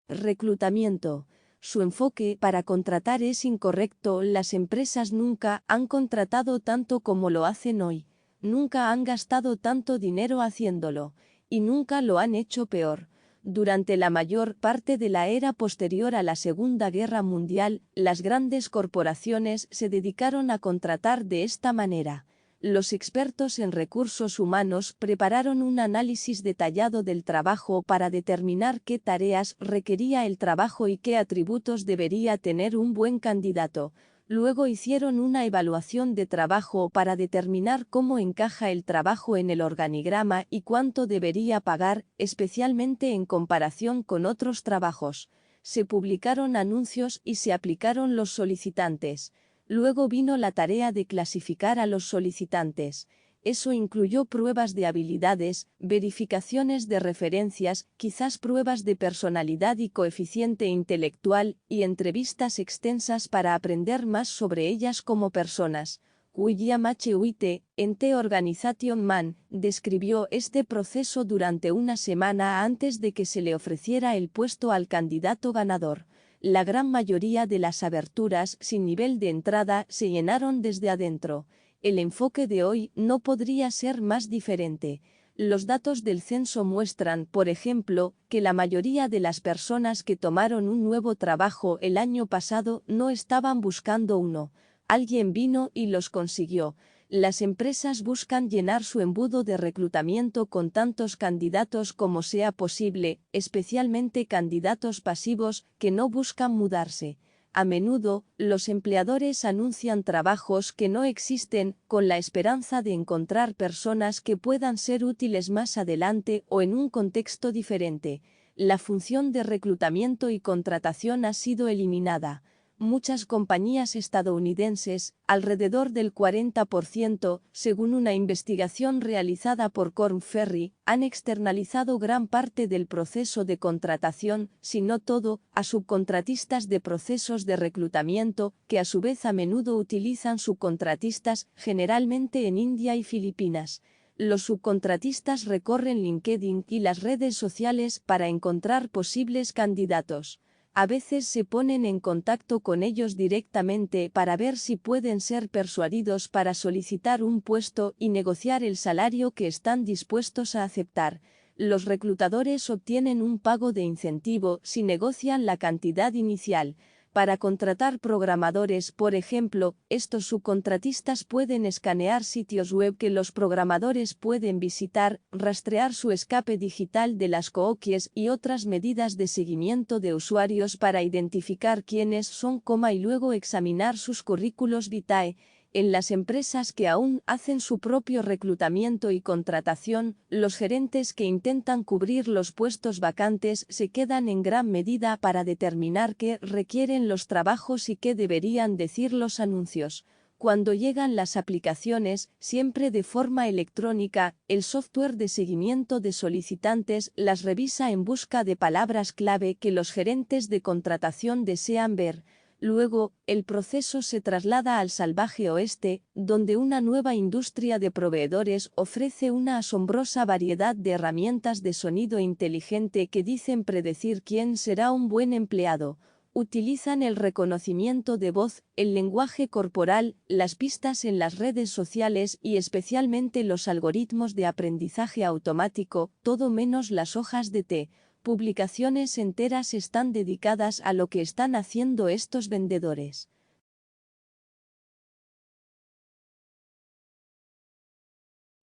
Reclutamiento. Su enfoque para contratar es incorrecto. Las empresas nunca han contratado tanto como lo hacen hoy. Nunca han gastado tanto dinero haciéndolo. Y nunca lo han hecho peor. Durante la mayor parte de la era posterior a la Segunda Guerra Mundial, las grandes corporaciones se dedicaron a contratar de esta manera. Los expertos en recursos humanos prepararon un análisis detallado del trabajo para determinar qué tareas requería el trabajo y qué atributos debería tener un buen candidato. Luego hicieron una evaluación de trabajo para determinar cómo encaja el trabajo en el organigrama y cuánto debería pagar, especialmente en comparación con otros trabajos. Se publicaron anuncios y se aplicaron los solicitantes. Luego vino la tarea de clasificar a los solicitantes. Eso incluyó pruebas de habilidades, verificaciones de referencias, quizás pruebas de personalidad y coeficiente intelectual, y entrevistas extensas para aprender más sobre ellas como personas. William H. White, en The Organization Man, describió este proceso durante una semana antes de que se le ofreciera el puesto al candidato ganador. La gran mayoría de las aberturas sin nivel de entrada se llenaron desde adentro. El enfoque de hoy no podría ser más diferente. Los datos del censo muestran, por ejemplo, que la mayoría de las personas que tomaron un nuevo trabajo el año pasado no estaban buscando uno. Alguien vino y los consiguió. Las empresas buscan llenar su embudo de reclutamiento con tantos candidatos como sea posible, especialmente candidatos pasivos que no buscan mudarse. A menudo, los empleadores anuncian trabajos que no existen, con la esperanza de encontrar personas que puedan ser útiles más adelante o en un contexto diferente. La función de reclutamiento y contratación ha sido eliminada. Muchas compañías estadounidenses, alrededor del 40%, según una investigación realizada por Korn Ferry, han externalizado gran parte del proceso de contratación, si no todo, a subcontratistas de procesos de reclutamiento, que a su vez a menudo utilizan subcontratistas, generalmente en India y Filipinas. Los subcontratistas recorren LinkedIn y las redes sociales para encontrar posibles candidatos. A veces se ponen en contacto con ellos directamente para ver si pueden ser persuadidos para solicitar un puesto y negociar el salario que están dispuestos a aceptar. Los reclutadores obtienen un pago de incentivo si negocian la cantidad inicial. Para contratar programadores, por ejemplo, estos subcontratistas pueden escanear sitios web que los programadores pueden visitar, rastrear su escape digital de las cookies y otras medidas de seguimiento de usuarios para identificar quiénes son, y luego examinar sus currículos vitae. En las empresas que aún hacen su propio reclutamiento y contratación, los gerentes que intentan cubrir los puestos vacantes se quedan en gran medida para determinar qué requieren los trabajos y qué deberían decir los anuncios. Cuando llegan las aplicaciones, siempre de forma electrónica, el software de seguimiento de solicitantes las revisa en busca de palabras clave que los gerentes de contratación desean ver. Luego, el proceso se traslada al salvaje oeste, donde una nueva industria de proveedores ofrece una asombrosa variedad de herramientas de sonido inteligente que dicen predecir quién será un buen empleado. Utilizan el reconocimiento de voz, el lenguaje corporal, las pistas en las redes sociales y especialmente los algoritmos de aprendizaje automático, todo menos las hojas de té. Publicaciones enteras están dedicadas a lo que están haciendo estos vendedores.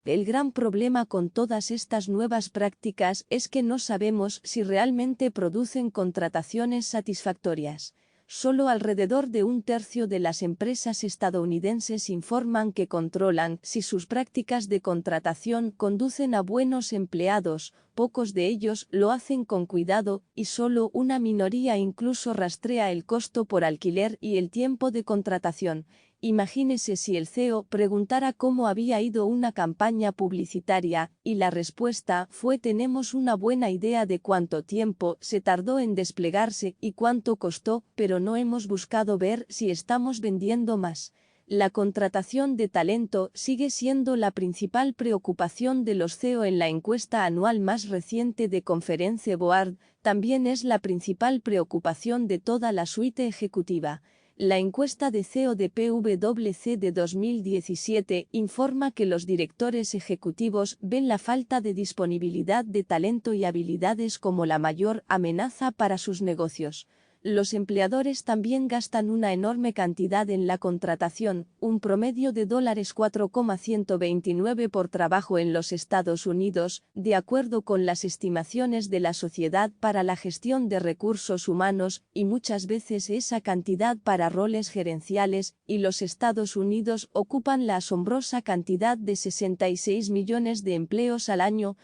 El gran problema con todas estas nuevas prácticas es que no sabemos si realmente producen contrataciones satisfactorias. Solo alrededor de un tercio de las empresas estadounidenses informan que controlan si sus prácticas de contratación conducen a buenos empleados, pocos de ellos lo hacen con cuidado y solo una minoría incluso rastrea el costo por alquiler y el tiempo de contratación. Imagínese si el CEO preguntara cómo había ido una campaña publicitaria, y la respuesta fue: tenemos una buena idea de cuánto tiempo se tardó en desplegarse y cuánto costó, pero no hemos buscado ver si estamos vendiendo más. La contratación de talento sigue siendo la principal preocupación de los CEO en la encuesta anual más reciente de Conference Board. también es la principal preocupación de toda la suite ejecutiva. La encuesta de CEO de PwC de 2017 informa que los directores ejecutivos ven la falta de disponibilidad de talento y habilidades como la mayor amenaza para sus negocios. Los empleadores también gastan una enorme cantidad en la contratación, un promedio de $4,129 por trabajo en los Estados Unidos, de acuerdo con las estimaciones de la Sociedad para la Gestión de Recursos Humanos, y muchas veces esa cantidad para roles gerenciales, y los Estados Unidos ocupan la asombrosa cantidad de 66 millones de empleos al año.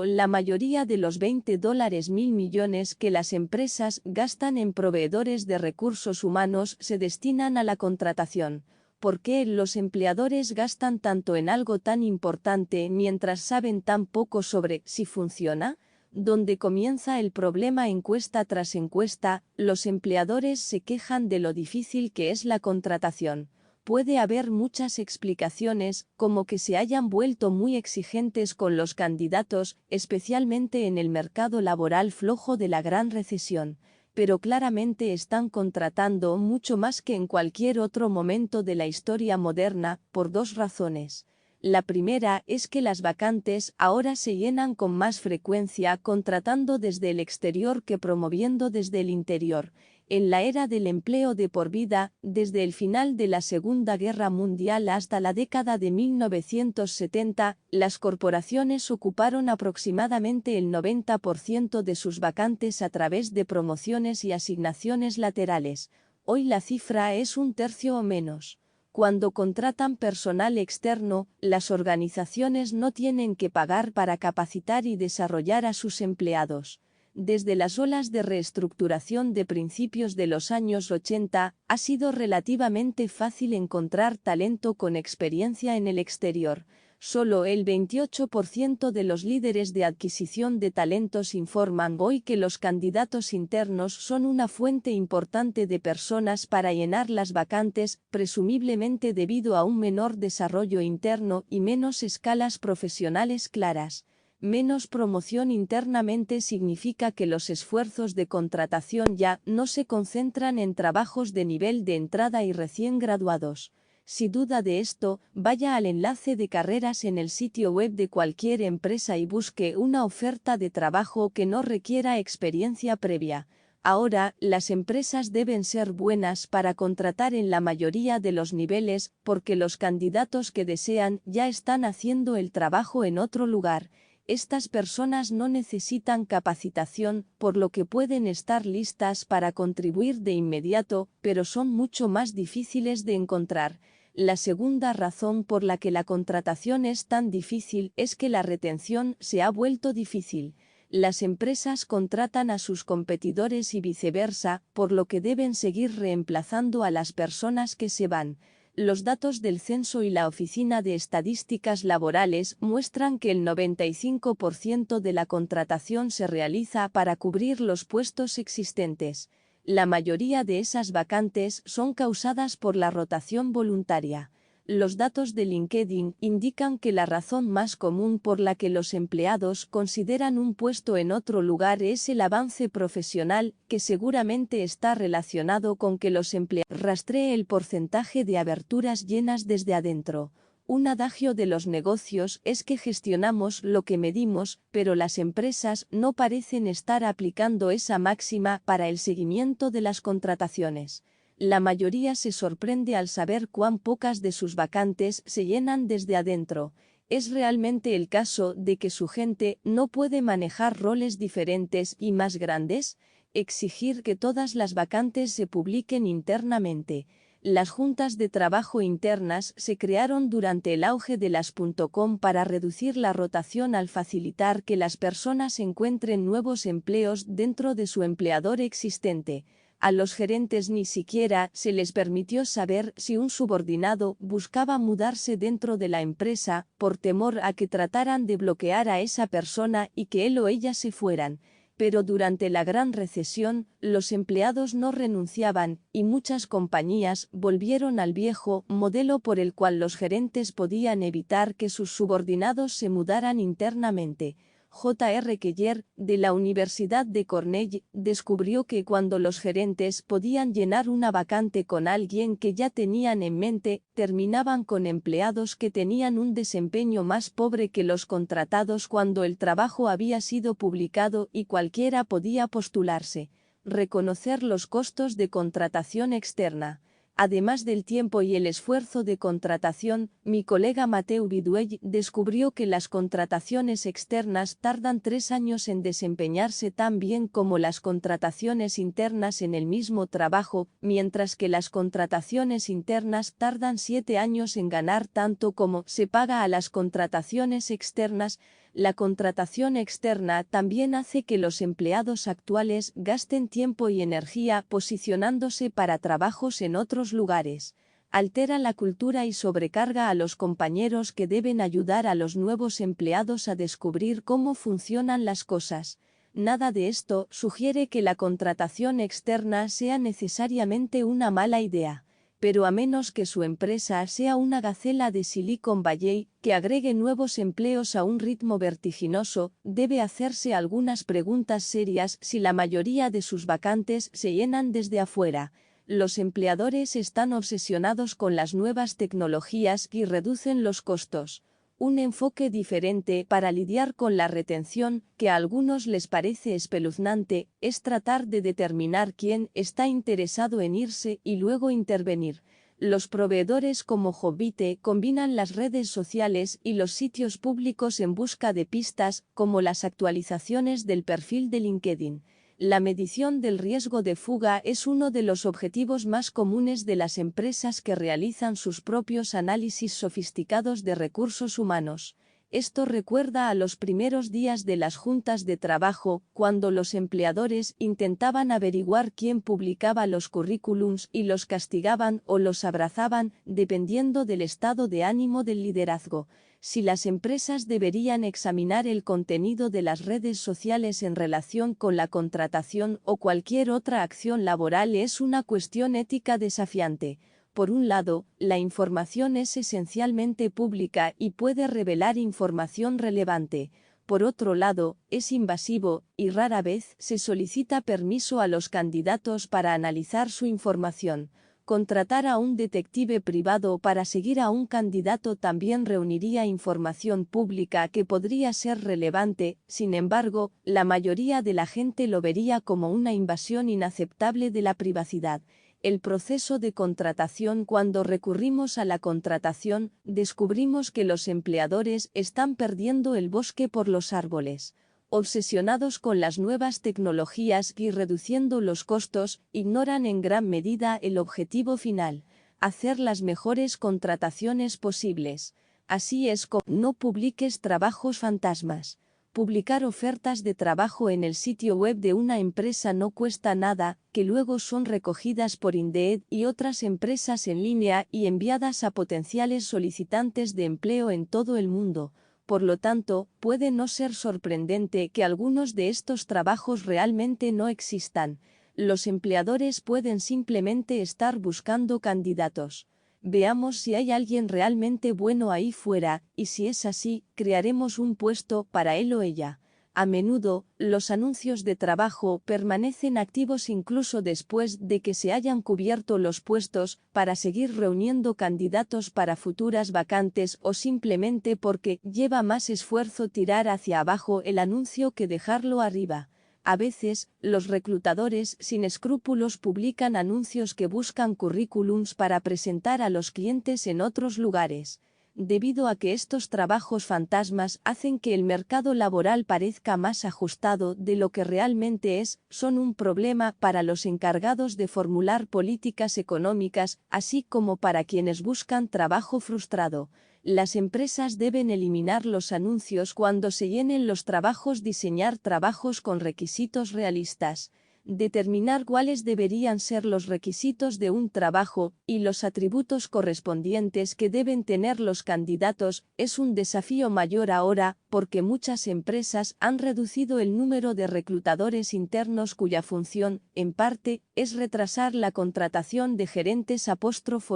La mayoría de los $20.000 millones que las empresas gastan en proveedores de recursos humanos se destinan a la contratación. ¿Por qué los empleadores gastan tanto en algo tan importante mientras saben tan poco sobre si funciona? Donde comienza el problema encuesta tras encuesta, los empleadores se quejan de lo difícil que es la contratación. Puede haber muchas explicaciones, como que se hayan vuelto muy exigentes con los candidatos, especialmente en el mercado laboral flojo de la gran recesión, pero claramente están contratando mucho más que en cualquier otro momento de la historia moderna, por dos razones. La primera es que las vacantes ahora se llenan con más frecuencia contratando desde el exterior que promoviendo desde el interior. En la era del empleo de por vida, desde el final de la Segunda Guerra Mundial hasta la década de 1970, las corporaciones ocuparon aproximadamente el 90% de sus vacantes a través de promociones y asignaciones laterales. Hoy la cifra es un tercio o menos. Cuando contratan personal externo, las organizaciones no tienen que pagar para capacitar y desarrollar a sus empleados. Desde las olas de reestructuración de principios de los años 80, ha sido relativamente fácil encontrar talento con experiencia en el exterior. Solo el 28% de los líderes de adquisición de talentos informan hoy que los candidatos internos son una fuente importante de personas para llenar las vacantes, presumiblemente debido a un menor desarrollo interno y menos escalas profesionales claras. Menos promoción internamente significa que los esfuerzos de contratación ya no se concentran en trabajos de nivel de entrada y recién graduados. Si duda de esto, vaya al enlace de carreras en el sitio web de cualquier empresa y busque una oferta de trabajo que no requiera experiencia previa. Ahora, las empresas deben ser buenas para contratar en la mayoría de los niveles, porque los candidatos que desean ya están haciendo el trabajo en otro lugar. Estas personas no necesitan capacitación, por lo que pueden estar listas para contribuir de inmediato, pero son mucho más difíciles de encontrar. La segunda razón por la que la contratación es tan difícil es que la retención se ha vuelto difícil. Las empresas contratan a sus competidores y viceversa, por lo que deben seguir reemplazando a las personas que se van. Los datos del censo y la Oficina de Estadísticas Laborales muestran que el 95% de la contratación se realiza para cubrir los puestos existentes. La mayoría de esas vacantes son causadas por la rotación voluntaria. Los datos de LinkedIn indican que la razón más común por la que los empleados consideran un puesto en otro lugar es el avance profesional, que seguramente está relacionado con que los empleados rastreen el porcentaje de aberturas llenas desde adentro. Un adagio de los negocios es que gestionamos lo que medimos, pero las empresas no parecen estar aplicando esa máxima para el seguimiento de las contrataciones. La mayoría se sorprende al saber cuán pocas de sus vacantes se llenan desde adentro. ¿Es realmente el caso de que su gente no puede manejar roles diferentes y más grandes? Exigir que todas las vacantes se publiquen internamente. Las juntas de trabajo internas se crearon durante el auge de las .com para reducir la rotación al facilitar que las personas encuentren nuevos empleos dentro de su empleador existente. A los gerentes ni siquiera se les permitió saber si un subordinado buscaba mudarse dentro de la empresa, por temor a que trataran de bloquear a esa persona y que él o ella se fueran. Pero durante la Gran Recesión, los empleados no renunciaban, y muchas compañías volvieron al viejo modelo por el cual los gerentes podían evitar que sus subordinados se mudaran internamente. J.R. Keller, de la Universidad de Cornell, descubrió que cuando los gerentes podían llenar una vacante con alguien que ya tenían en mente, terminaban con empleados que tenían un desempeño más pobre que los contratados cuando el trabajo había sido publicado y cualquiera podía postularse. Reconocer los costos de contratación externa. Además del tiempo y el esfuerzo de contratación, mi colega Mateu Viduell descubrió que las contrataciones externas tardan 3 años en desempeñarse tan bien como las contrataciones internas en el mismo trabajo, mientras que las contrataciones internas tardan 7 años en ganar tanto como se paga a las contrataciones externas. La contratación externa también hace que los empleados actuales gasten tiempo y energía posicionándose para trabajos en otros lugares. Altera la cultura y sobrecarga a los compañeros que deben ayudar a los nuevos empleados a descubrir cómo funcionan las cosas. Nada de esto sugiere que la contratación externa sea necesariamente una mala idea. Pero a menos que su empresa sea una gacela de Silicon Valley, que agregue nuevos empleos a un ritmo vertiginoso, debe hacerse algunas preguntas serias si la mayoría de sus vacantes se llenan desde afuera. Los empleadores están obsesionados con las nuevas tecnologías y reducen los costos. Un enfoque diferente para lidiar con la retención, que a algunos les parece espeluznante, es tratar de determinar quién está interesado en irse y luego intervenir. Los proveedores como Jobvite combinan las redes sociales y los sitios públicos en busca de pistas, como las actualizaciones del perfil de LinkedIn. La medición del riesgo de fuga es uno de los objetivos más comunes de las empresas que realizan sus propios análisis sofisticados de recursos humanos. Esto recuerda a los primeros días de las juntas de trabajo, cuando los empleadores intentaban averiguar quién publicaba los currículums y los castigaban o los abrazaban, dependiendo del estado de ánimo del liderazgo. Si las empresas deberían examinar el contenido de las redes sociales en relación con la contratación o cualquier otra acción laboral es una cuestión ética desafiante. Por un lado, la información es esencialmente pública y puede revelar información relevante. Por otro lado, es invasivo, y rara vez se solicita permiso a los candidatos para analizar su información. Contratar a un detective privado para seguir a un candidato también reuniría información pública que podría ser relevante, sin embargo, la mayoría de la gente lo vería como una invasión inaceptable de la privacidad. El proceso de contratación. Cuando recurrimos a la contratación, descubrimos que los empleadores están perdiendo el bosque por los árboles. Obsesionados con las nuevas tecnologías y reduciendo los costos, ignoran en gran medida el objetivo final: hacer las mejores contrataciones posibles. Así es como no publiques trabajos fantasmas. Publicar ofertas de trabajo en el sitio web de una empresa no cuesta nada, que luego son recogidas por Indeed y otras empresas en línea y enviadas a potenciales solicitantes de empleo en todo el mundo. Por lo tanto, puede no ser sorprendente que algunos de estos trabajos realmente no existan. Los empleadores pueden simplemente estar buscando candidatos. Veamos si hay alguien realmente bueno ahí fuera, y si es así, crearemos un puesto para él o ella. A menudo, los anuncios de trabajo permanecen activos incluso después de que se hayan cubierto los puestos, para seguir reuniendo candidatos para futuras vacantes o simplemente porque lleva más esfuerzo tirar hacia abajo el anuncio que dejarlo arriba. A veces, los reclutadores sin escrúpulos publican anuncios que buscan currículums para presentar a los clientes en otros lugares. Debido a que estos trabajos fantasmas hacen que el mercado laboral parezca más ajustado de lo que realmente es, son un problema para los encargados de formular políticas económicas, así como para quienes buscan trabajo frustrado. Las empresas deben eliminar los anuncios cuando se llenen los trabajos, diseñar trabajos con requisitos realistas, determinar cuáles deberían ser los requisitos de un trabajo y los atributos correspondientes que deben tener los candidatos. Es un desafío mayor ahora, porque muchas empresas han reducido el número de reclutadores internos cuya función, en parte, es retrasar la contratación de gerentes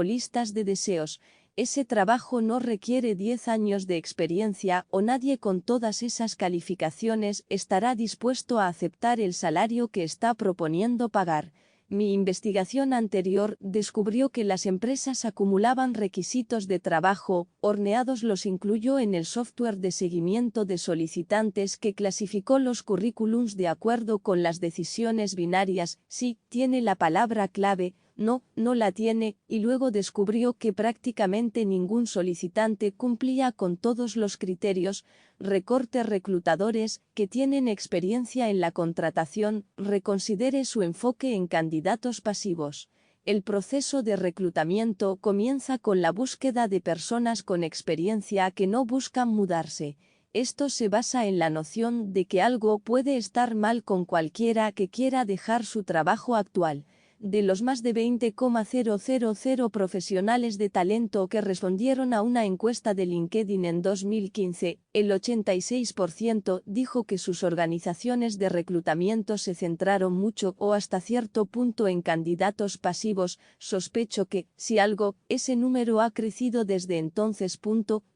listas de deseos. Ese trabajo no requiere 10 años de experiencia o nadie con todas esas calificaciones estará dispuesto a aceptar el salario que está proponiendo pagar. Mi investigación anterior descubrió que las empresas acumulaban requisitos de trabajo, horneados los incluyó en el software de seguimiento de solicitantes que clasificó los currículums de acuerdo con las decisiones binarias, sí, tiene la palabra clave, no, no la tiene, y luego descubrió que prácticamente ningún solicitante cumplía con todos los criterios. Recorte reclutadores que tienen experiencia en la contratación, reconsidere su enfoque en candidatos pasivos. El proceso de reclutamiento comienza con la búsqueda de personas con experiencia que no buscan mudarse. Esto se basa en la noción de que algo puede estar mal con cualquiera que quiera dejar su trabajo actual. De los más de 20,000 profesionales de talento que respondieron a una encuesta de LinkedIn en 2015, el 86% dijo que sus organizaciones de reclutamiento se centraron mucho o hasta cierto punto en candidatos pasivos. Sospecho que, si algo, ese número ha crecido desde entonces.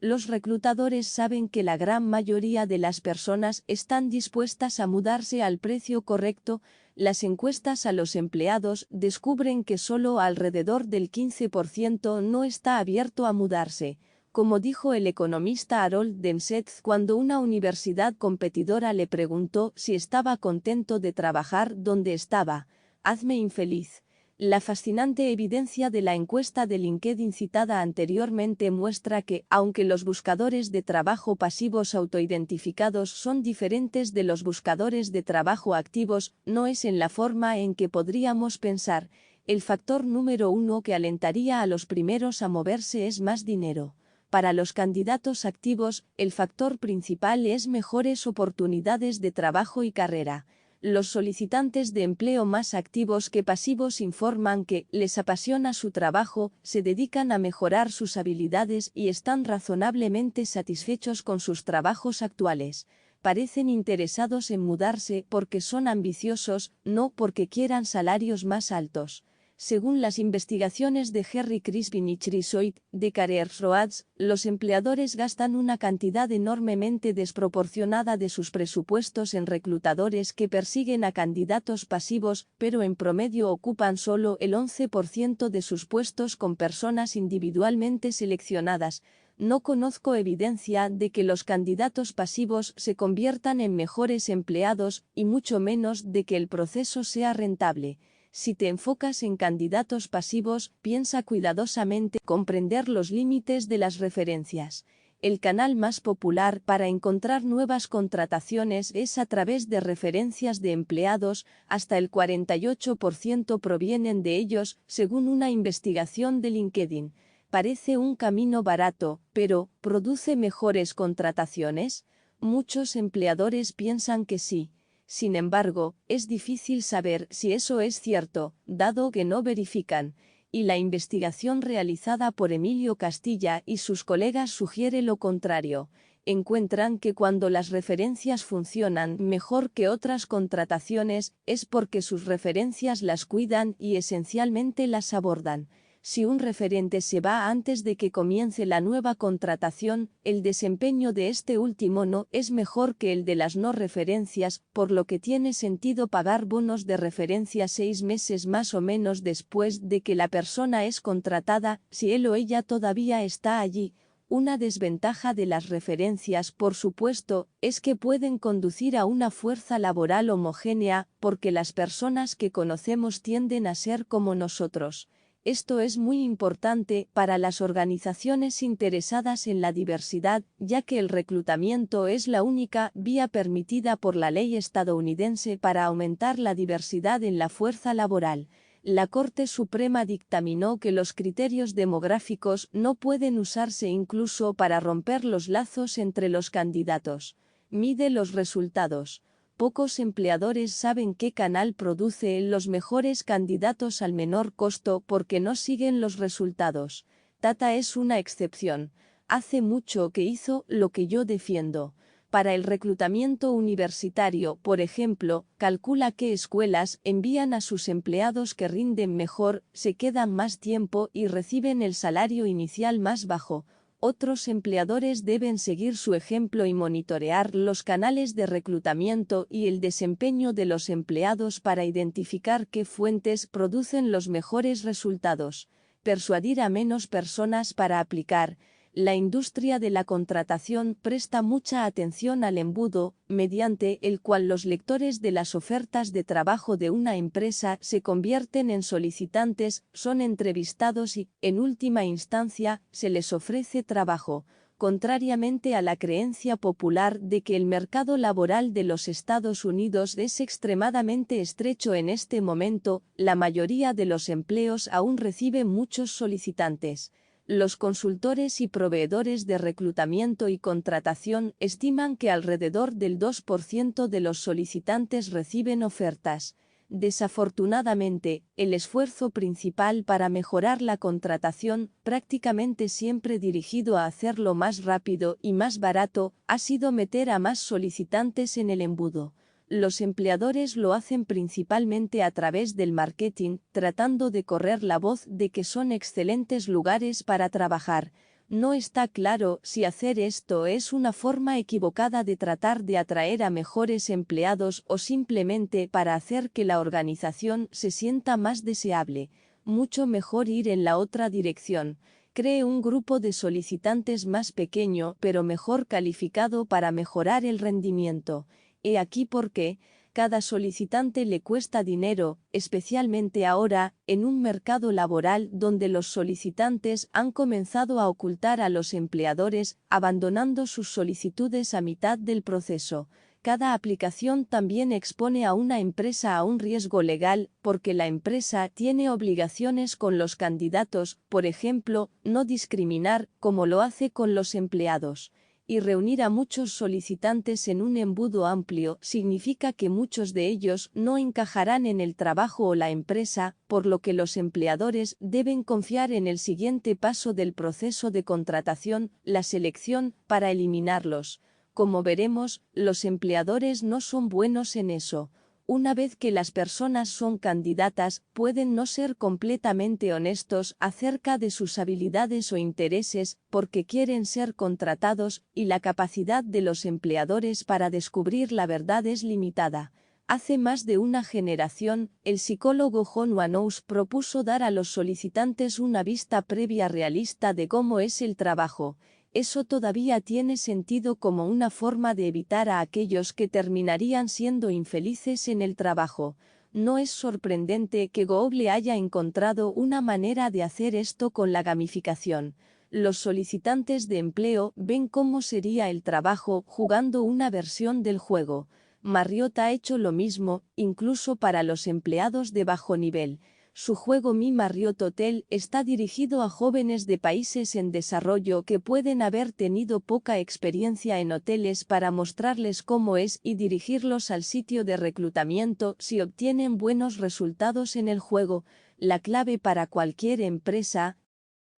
Los reclutadores saben que la gran mayoría de las personas están dispuestas a mudarse al precio correcto. Las encuestas a los empleados descubren que solo alrededor del 15% no está abierto a mudarse. Como dijo el economista Harold Dempsey cuando una universidad competidora le preguntó si estaba contento de trabajar donde estaba: hazme infeliz. La fascinante evidencia de la encuesta de LinkedIn citada anteriormente muestra que, aunque los buscadores de trabajo pasivos autoidentificados son diferentes de los buscadores de trabajo activos, no es en la forma en que podríamos pensar. El factor número uno que alentaría a los primeros a moverse es más dinero. Para los candidatos activos, el factor principal es mejores oportunidades de trabajo y carrera. Los solicitantes de empleo más activos que pasivos informan que les apasiona su trabajo, se dedican a mejorar sus habilidades y están razonablemente satisfechos con sus trabajos actuales. Parecen interesados en mudarse porque son ambiciosos, no porque quieran salarios más altos. Según las investigaciones de Harry Crispin y Chrysoid, de CareerSource, los empleadores gastan una cantidad enormemente desproporcionada de sus presupuestos en reclutadores que persiguen a candidatos pasivos, pero en promedio ocupan solo el 11% de sus puestos con personas individualmente seleccionadas. No conozco evidencia de que los candidatos pasivos se conviertan en mejores empleados, y mucho menos de que el proceso sea rentable. Si te enfocas en candidatos pasivos, piensa cuidadosamente comprender los límites de las referencias. El canal más popular para encontrar nuevas contrataciones es a través de referencias de empleados, hasta el 48% provienen de ellos, según una investigación de LinkedIn. Parece un camino barato, pero ¿produce mejores contrataciones? Muchos empleadores piensan que sí. Sin embargo, es difícil saber si eso es cierto, dado que no verifican, y la investigación realizada por Emilio Castilla y sus colegas sugiere lo contrario. Encuentran que cuando las referencias funcionan mejor que otras contrataciones, es porque sus referencias las cuidan y esencialmente las abordan. Si un referente se va antes de que comience la nueva contratación, el desempeño de este último no es mejor que el de las no referencias, por lo que tiene sentido pagar bonos de referencia 6 meses más o menos después de que la persona es contratada, si él o ella todavía está allí. Una desventaja de las referencias, por supuesto, es que pueden conducir a una fuerza laboral homogénea, porque las personas que conocemos tienden a ser como nosotros. Esto es muy importante para las organizaciones interesadas en la diversidad, ya que el reclutamiento es la única vía permitida por la ley estadounidense para aumentar la diversidad en la fuerza laboral. La Corte Suprema dictaminó que los criterios demográficos no pueden usarse incluso para romper los lazos entre los candidatos. Mide los resultados. Pocos empleadores saben qué canal produce los mejores candidatos al menor costo porque no siguen los resultados. Tata es una excepción. Hace mucho que hizo lo que yo defiendo. Para el reclutamiento universitario, por ejemplo, calcula qué escuelas envían a sus empleados que rinden mejor, se quedan más tiempo y reciben el salario inicial más bajo. Otros empleadores deben seguir su ejemplo y monitorear los canales de reclutamiento y el desempeño de los empleados para identificar qué fuentes producen los mejores resultados. Persuadir a menos personas para aplicar. La industria de la contratación presta mucha atención al embudo, mediante el cual los lectores de las ofertas de trabajo de una empresa se convierten en solicitantes, son entrevistados y, en última instancia, se les ofrece trabajo. Contrariamente a la creencia popular de que el mercado laboral de los Estados Unidos es extremadamente estrecho en este momento, la mayoría de los empleos aún recibe muchos solicitantes. Los consultores y proveedores de reclutamiento y contratación estiman que alrededor del 2% de los solicitantes reciben ofertas. Desafortunadamente, el esfuerzo principal para mejorar la contratación, prácticamente siempre dirigido a hacerlo más rápido y más barato, ha sido meter a más solicitantes en el embudo. Los empleadores lo hacen principalmente a través del marketing, tratando de correr la voz de que son excelentes lugares para trabajar. No está claro si hacer esto es una forma equivocada de tratar de atraer a mejores empleados o simplemente para hacer que la organización se sienta más deseable. Mucho mejor ir en la otra dirección. Cree un grupo de solicitantes más pequeño pero mejor calificado para mejorar el rendimiento. He aquí por qué. Cada solicitante le cuesta dinero, especialmente ahora, en un mercado laboral donde los solicitantes han comenzado a ocultar a los empleadores, abandonando sus solicitudes a mitad del proceso. Cada aplicación también expone a una empresa a un riesgo legal, porque la empresa tiene obligaciones con los candidatos, por ejemplo, no discriminar, como lo hace con los empleados. Y reunir a muchos solicitantes en un embudo amplio significa que muchos de ellos no encajarán en el trabajo o la empresa, por lo que los empleadores deben confiar en el siguiente paso del proceso de contratación, la selección, para eliminarlos. Como veremos, los empleadores no son buenos en eso. Una vez que las personas son candidatas, pueden no ser completamente honestos acerca de sus habilidades o intereses, porque quieren ser contratados, y la capacidad de los empleadores para descubrir la verdad es limitada. Hace más de una generación, el psicólogo John Wanows propuso dar a los solicitantes una vista previa realista de cómo es el trabajo. Eso todavía tiene sentido como una forma de evitar a aquellos que terminarían siendo infelices en el trabajo. No es sorprendente que Google haya encontrado una manera de hacer esto con la gamificación. Los solicitantes de empleo ven cómo sería el trabajo jugando una versión del juego. Marriott ha hecho lo mismo, incluso para los empleados de bajo nivel. Su juego Mi Marriott Hotel está dirigido a jóvenes de países en desarrollo que pueden haber tenido poca experiencia en hoteles para mostrarles cómo es y dirigirlos al sitio de reclutamiento si obtienen buenos resultados en el juego. La clave para cualquier empresa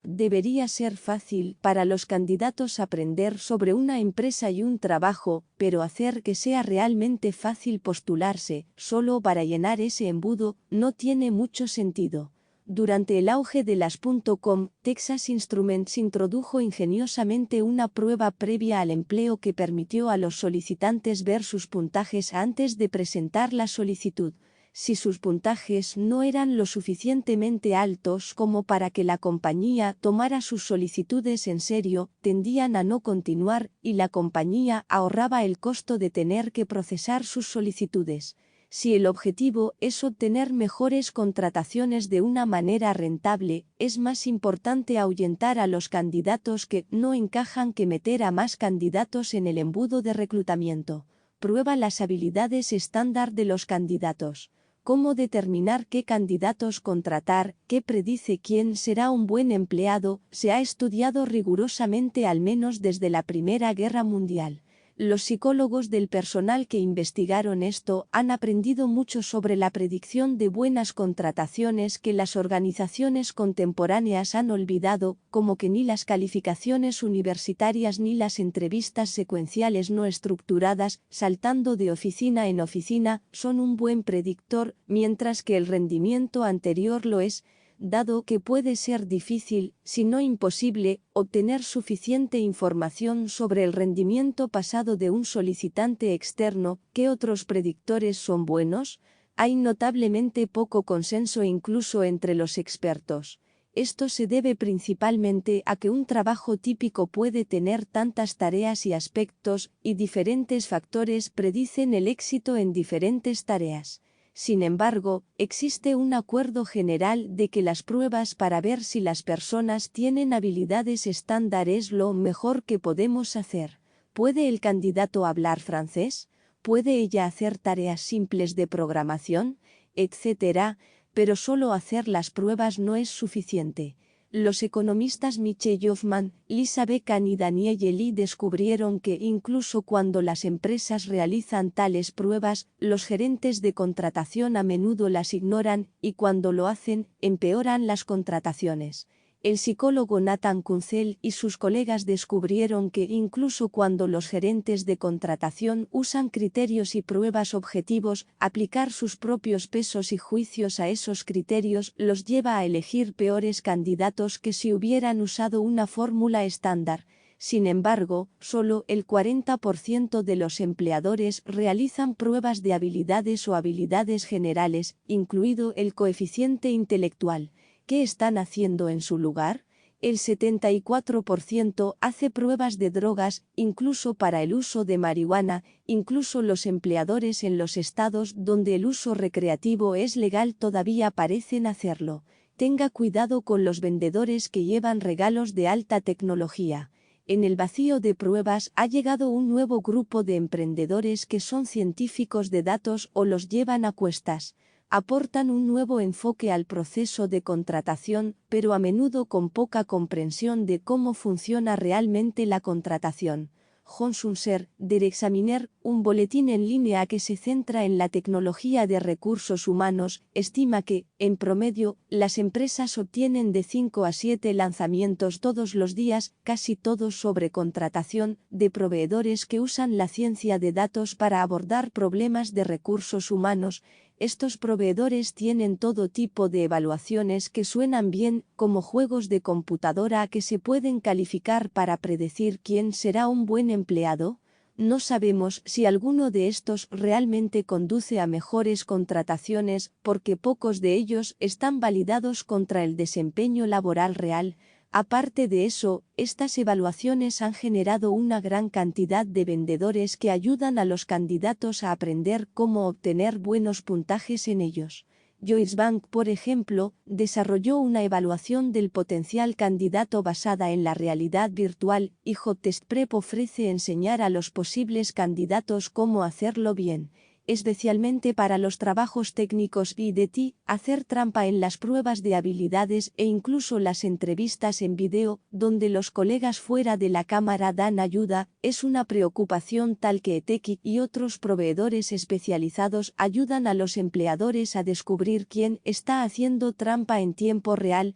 debería ser fácil para los candidatos aprender sobre una empresa y un trabajo, pero hacer que sea realmente fácil postularse, solo para llenar ese embudo, no tiene mucho sentido. Durante el auge de las .com, Texas Instruments introdujo ingeniosamente una prueba previa al empleo que permitió a los solicitantes ver sus puntajes antes de presentar la solicitud. Si sus puntajes no eran lo suficientemente altos como para que la compañía tomara sus solicitudes en serio, tendían a no continuar y la compañía ahorraba el costo de tener que procesar sus solicitudes. Si el objetivo es obtener mejores contrataciones de una manera rentable, es más importante ahuyentar a los candidatos que no encajan que meter a más candidatos en el embudo de reclutamiento. Prueba las habilidades estándar de los candidatos. Cómo determinar qué candidatos contratar, qué predice quién será un buen empleado, se ha estudiado rigurosamente al menos desde la Primera Guerra Mundial. Los psicólogos del personal que investigaron esto han aprendido mucho sobre la predicción de buenas contrataciones que las organizaciones contemporáneas han olvidado, como que ni las calificaciones universitarias ni las entrevistas secuenciales no estructuradas, saltando de oficina en oficina, son un buen predictor, mientras que el rendimiento anterior lo es, dado que puede ser difícil, si no imposible, obtener suficiente información sobre el rendimiento pasado de un solicitante externo. ¿Qué otros predictores son buenos? Hay notablemente poco consenso incluso entre los expertos. Esto se debe principalmente a que un trabajo típico puede tener tantas tareas y aspectos, y diferentes factores predicen el éxito en diferentes tareas. Sin embargo, existe un acuerdo general de que las pruebas para ver si las personas tienen habilidades estándar es lo mejor que podemos hacer. ¿Puede el candidato hablar francés? ¿Puede ella hacer tareas simples de programación? Etcétera, pero solo hacer las pruebas no es suficiente. Los economistas Michelle Hoffman, Lisa Bekan y Danielle Lee descubrieron que incluso cuando las empresas realizan tales pruebas, los gerentes de contratación a menudo las ignoran y cuando lo hacen, empeoran las contrataciones. El psicólogo Nathan Kunzel y sus colegas descubrieron que incluso cuando los gerentes de contratación usan criterios y pruebas objetivos, aplicar sus propios pesos y juicios a esos criterios los lleva a elegir peores candidatos que si hubieran usado una fórmula estándar. Sin embargo, solo el 40% de los empleadores realizan pruebas de habilidades o habilidades generales, incluido el coeficiente intelectual. ¿Qué están haciendo en su lugar? El 74% hace pruebas de drogas, incluso para el uso de marihuana, incluso los empleadores en los estados donde el uso recreativo es legal todavía parecen hacerlo. Tenga cuidado con los vendedores que llevan regalos de alta tecnología. En el vacío de pruebas ha llegado un nuevo grupo de emprendedores que son científicos de datos o los llevan a cuestas. Aportan un nuevo enfoque al proceso de contratación, pero a menudo con poca comprensión de cómo funciona realmente la contratación. John Sunser, der Examiner, un boletín en línea que se centra en la tecnología de recursos humanos, estima que, en promedio, las empresas obtienen de 5 a 7 lanzamientos todos los días, casi todos sobre contratación, de proveedores que usan la ciencia de datos para abordar problemas de recursos humanos. Estos proveedores tienen todo tipo de evaluaciones que suenan bien, como juegos de computadora que se pueden calificar para predecir quién será un buen empleado. No sabemos si alguno de estos realmente conduce a mejores contrataciones, porque pocos de ellos están validados contra el desempeño laboral real. Aparte de eso, estas evaluaciones han generado una gran cantidad de vendedores que ayudan a los candidatos a aprender cómo obtener buenos puntajes en ellos. Joyce Bank, por ejemplo, desarrolló una evaluación del potencial candidato basada en la realidad virtual, y HotTest Prep ofrece enseñar a los posibles candidatos cómo hacerlo bien. Especialmente para los trabajos técnicos y de ti, hacer trampa en las pruebas de habilidades e incluso las entrevistas en video, donde los colegas fuera de la cámara dan ayuda, es una preocupación tal que Eteki y otros proveedores especializados ayudan a los empleadores a descubrir quién está haciendo trampa en tiempo real.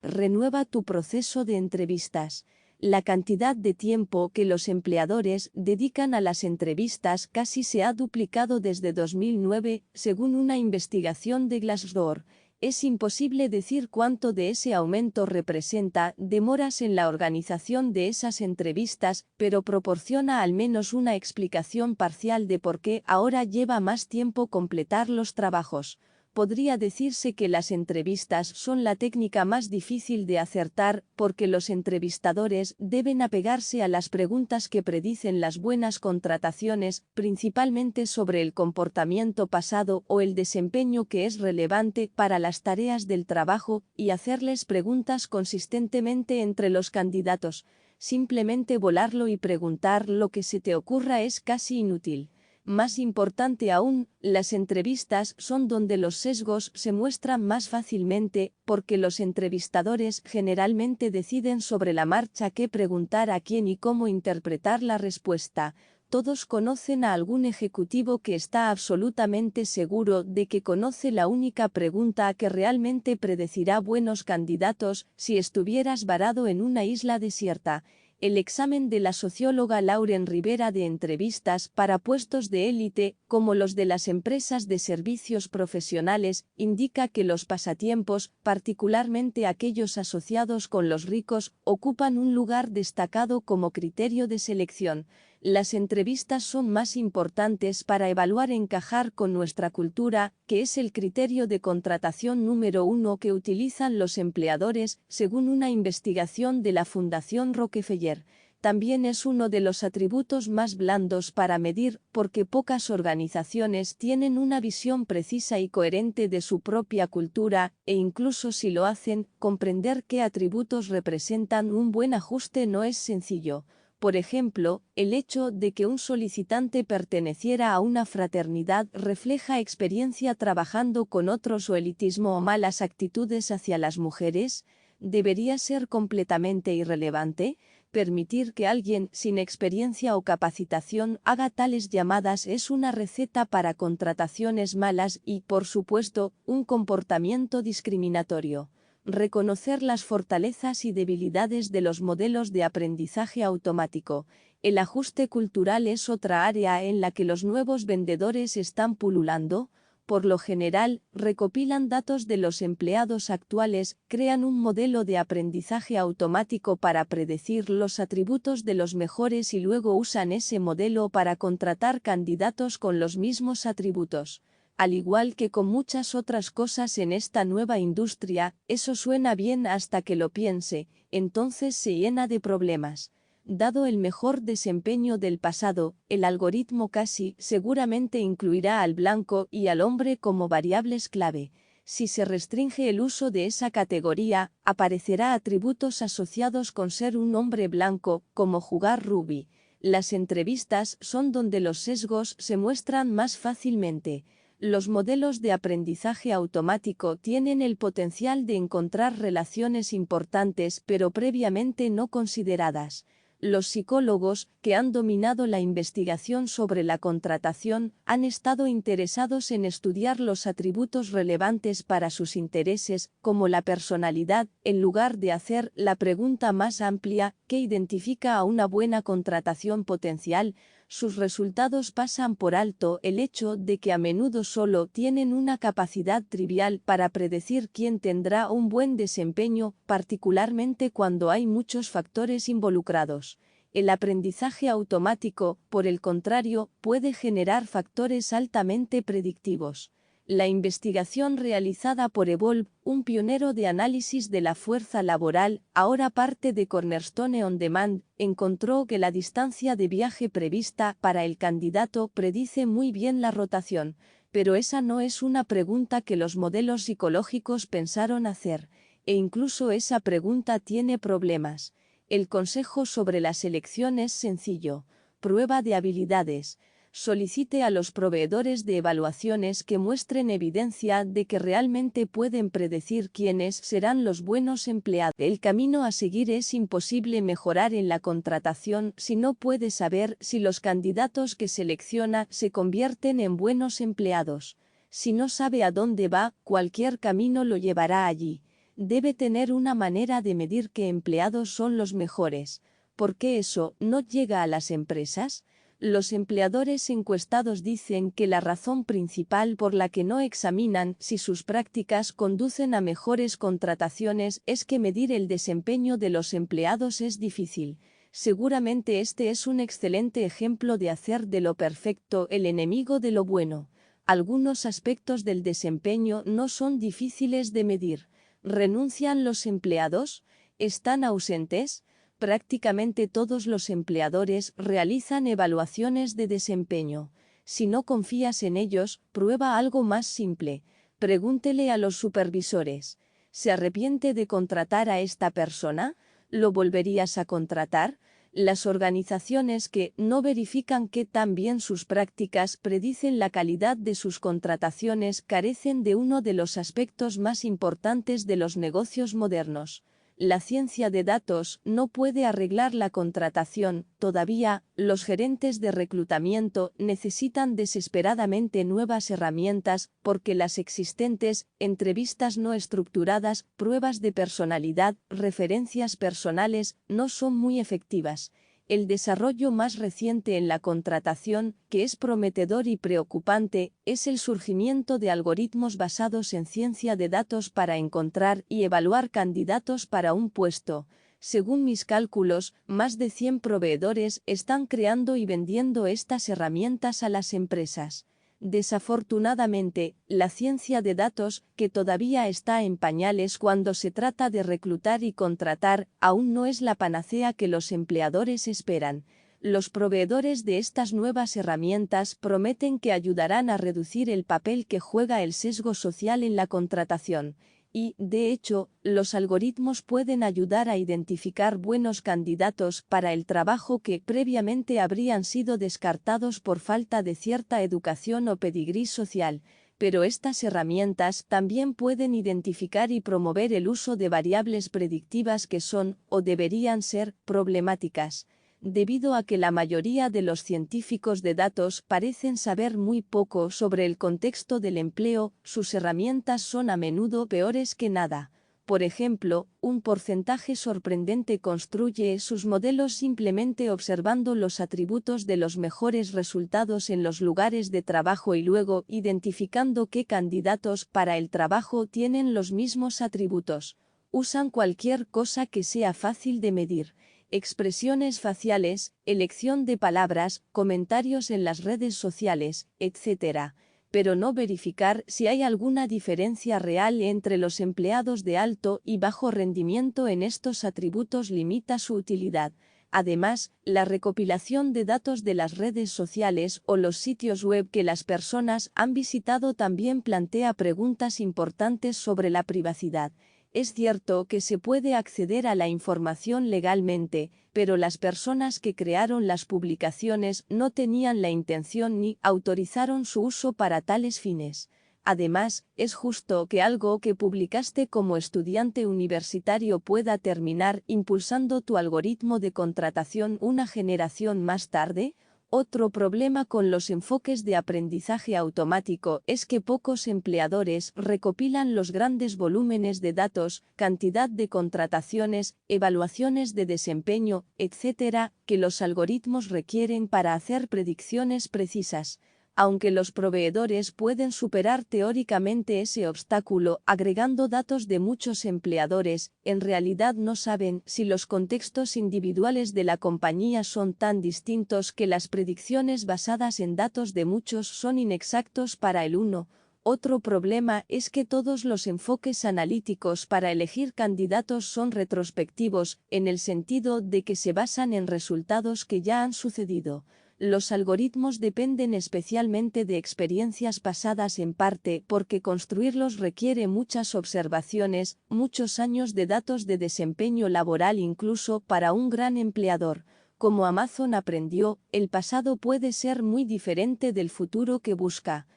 Renueva tu proceso de entrevistas. La cantidad de tiempo que los empleadores dedican a las entrevistas casi se ha duplicado desde 2009, según una investigación de Glassdoor. Es imposible decir cuánto de ese aumento representa demoras en la organización de esas entrevistas, pero proporciona al menos una explicación parcial de por qué ahora lleva más tiempo completar los trabajos. Podría decirse que las entrevistas son la técnica más difícil de acertar porque los entrevistadores deben apegarse a las preguntas que predicen las buenas contrataciones, principalmente sobre el comportamiento pasado o el desempeño que es relevante para las tareas del trabajo, y hacerles preguntas consistentemente entre los candidatos. Simplemente volarlo y preguntar lo que se te ocurra es casi inútil. Más importante aún, las entrevistas son donde los sesgos se muestran más fácilmente, porque los entrevistadores generalmente deciden sobre la marcha qué preguntar a quién y cómo interpretar la respuesta. Todos conocen a algún ejecutivo que está absolutamente seguro de que conoce la única pregunta que realmente predecirá buenos candidatos si estuvieras varado en una isla desierta. El examen de la socióloga Lauren Rivera de entrevistas para puestos de élite, como los de las empresas de servicios profesionales, indica que los pasatiempos, particularmente aquellos asociados con los ricos, ocupan un lugar destacado como criterio de selección. Las entrevistas son más importantes para evaluar encajar con nuestra cultura, que es el criterio de contratación número 1 que utilizan los empleadores, según una investigación de la Fundación Rockefeller. También es uno de los atributos más blandos para medir, porque pocas organizaciones tienen una visión precisa y coherente de su propia cultura, e incluso si lo hacen, comprender qué atributos representan un buen ajuste no es sencillo. Por ejemplo, el hecho de que un solicitante perteneciera a una fraternidad refleja experiencia trabajando con otros o elitismo o malas actitudes hacia las mujeres. ¿Debería ser completamente irrelevante? Permitir que alguien sin experiencia o capacitación haga tales llamadas es una receta para contrataciones malas y, por supuesto, un comportamiento discriminatorio. Reconocer las fortalezas y debilidades de los modelos de aprendizaje automático. El ajuste cultural es otra área en la que los nuevos vendedores están pululando. Por lo general, recopilan datos de los empleados actuales, crean un modelo de aprendizaje automático para predecir los atributos de los mejores y luego usan ese modelo para contratar candidatos con los mismos atributos. Al igual que con muchas otras cosas en esta nueva industria, eso suena bien hasta que lo piense, entonces se llena de problemas. Dado el mejor desempeño del pasado, el algoritmo casi seguramente incluirá al blanco y al hombre como variables clave. Si se restringe el uso de esa categoría, aparecerá atributos asociados con ser un hombre blanco, como jugar rugby. Las entrevistas son donde los sesgos se muestran más fácilmente. Los modelos de aprendizaje automático tienen el potencial de encontrar relaciones importantes pero previamente no consideradas. Los psicólogos, que han dominado la investigación sobre la contratación, han estado interesados en estudiar los atributos relevantes para sus intereses, como la personalidad, en lugar de hacer la pregunta más amplia, ¿qué identifica a una buena contratación potencial? Sus resultados pasan por alto el hecho de que a menudo solo tienen una capacidad trivial para predecir quién tendrá un buen desempeño, particularmente cuando hay muchos factores involucrados. El aprendizaje automático, por el contrario, puede generar factores altamente predictivos. La investigación realizada por Evolve, un pionero de análisis de la fuerza laboral, ahora parte de Cornerstone On Demand, encontró que la distancia de viaje prevista para el candidato predice muy bien la rotación, pero esa no es una pregunta que los modelos psicológicos pensaron hacer, e incluso esa pregunta tiene problemas. El consejo sobre la selección es sencillo: prueba de habilidades. Solicite a los proveedores de evaluaciones que muestren evidencia de que realmente pueden predecir quiénes serán los buenos empleados. El camino a seguir es imposible mejorar en la contratación si no puede saber si los candidatos que selecciona se convierten en buenos empleados. Si no sabe a dónde va, cualquier camino lo llevará allí. Debe tener una manera de medir qué empleados son los mejores. ¿Por qué eso no llega a las empresas? Los empleadores encuestados dicen que la razón principal por la que no examinan si sus prácticas conducen a mejores contrataciones es que medir el desempeño de los empleados es difícil. Seguramente este es un excelente ejemplo de hacer de lo perfecto el enemigo de lo bueno. Algunos aspectos del desempeño no son difíciles de medir. ¿Renuncian los empleados? ¿Están ausentes? Prácticamente todos los empleadores realizan evaluaciones de desempeño. Si no confías en ellos, prueba algo más simple. Pregúntele a los supervisores: ¿se arrepiente de contratar a esta persona? ¿Lo volverías a contratar? Las organizaciones que no verifican que también sus prácticas predicen la calidad de sus contrataciones carecen de uno de los aspectos más importantes de los negocios modernos. La ciencia de datos no puede arreglar la contratación, todavía, los gerentes de reclutamiento necesitan desesperadamente nuevas herramientas porque las existentes, entrevistas no estructuradas, pruebas de personalidad, referencias personales, no son muy efectivas. El desarrollo más reciente en la contratación, que es prometedor y preocupante, es el surgimiento de algoritmos basados en ciencia de datos para encontrar y evaluar candidatos para un puesto. Según mis cálculos, más de 100 proveedores están creando y vendiendo estas herramientas a las empresas. Desafortunadamente, la ciencia de datos, que todavía está en pañales cuando se trata de reclutar y contratar, aún no es la panacea que los empleadores esperan. Los proveedores de estas nuevas herramientas prometen que ayudarán a reducir el papel que juega el sesgo social en la contratación. Y, de hecho, los algoritmos pueden ayudar a identificar buenos candidatos para el trabajo que previamente habrían sido descartados por falta de cierta educación o pedigrí social, pero estas herramientas también pueden identificar y promover el uso de variables predictivas que son, o deberían ser, problemáticas. Debido a que la mayoría de los científicos de datos parecen saber muy poco sobre el contexto del empleo, sus herramientas son a menudo peores que nada. Por ejemplo, un porcentaje sorprendente construye sus modelos simplemente observando los atributos de los mejores resultados en los lugares de trabajo y luego identificando qué candidatos para el trabajo tienen los mismos atributos. Usan cualquier cosa que sea fácil de medir. Expresiones faciales, elección de palabras, comentarios en las redes sociales, etc. Pero no verificar si hay alguna diferencia real entre los empleados de alto y bajo rendimiento en estos atributos limita su utilidad. Además, la recopilación de datos de las redes sociales o los sitios web que las personas han visitado también plantea preguntas importantes sobre la privacidad. Es cierto que se puede acceder a la información legalmente, pero las personas que crearon las publicaciones no tenían la intención ni autorizaron su uso para tales fines. Además, es justo que algo que publicaste como estudiante universitario pueda terminar impulsando tu algoritmo de contratación una generación más tarde. Otro problema con los enfoques de aprendizaje automático es que pocos empleadores recopilan los grandes volúmenes de datos, cantidad de contrataciones, evaluaciones de desempeño, etc., que los algoritmos requieren para hacer predicciones precisas. Aunque los proveedores pueden superar teóricamente ese obstáculo agregando datos de muchos empleadores, en realidad no saben si los contextos individuales de la compañía son tan distintos que las predicciones basadas en datos de muchos son inexactos para el uno. Otro problema es que todos los enfoques analíticos para elegir candidatos son retrospectivos, en el sentido de que se basan en resultados que ya han sucedido. Los algoritmos dependen especialmente de experiencias pasadas en parte porque construirlos requiere muchas observaciones, muchos años de datos de desempeño laboral incluso para un gran empleador. Como Amazon aprendió, el pasado puede ser muy diferente del futuro que busca.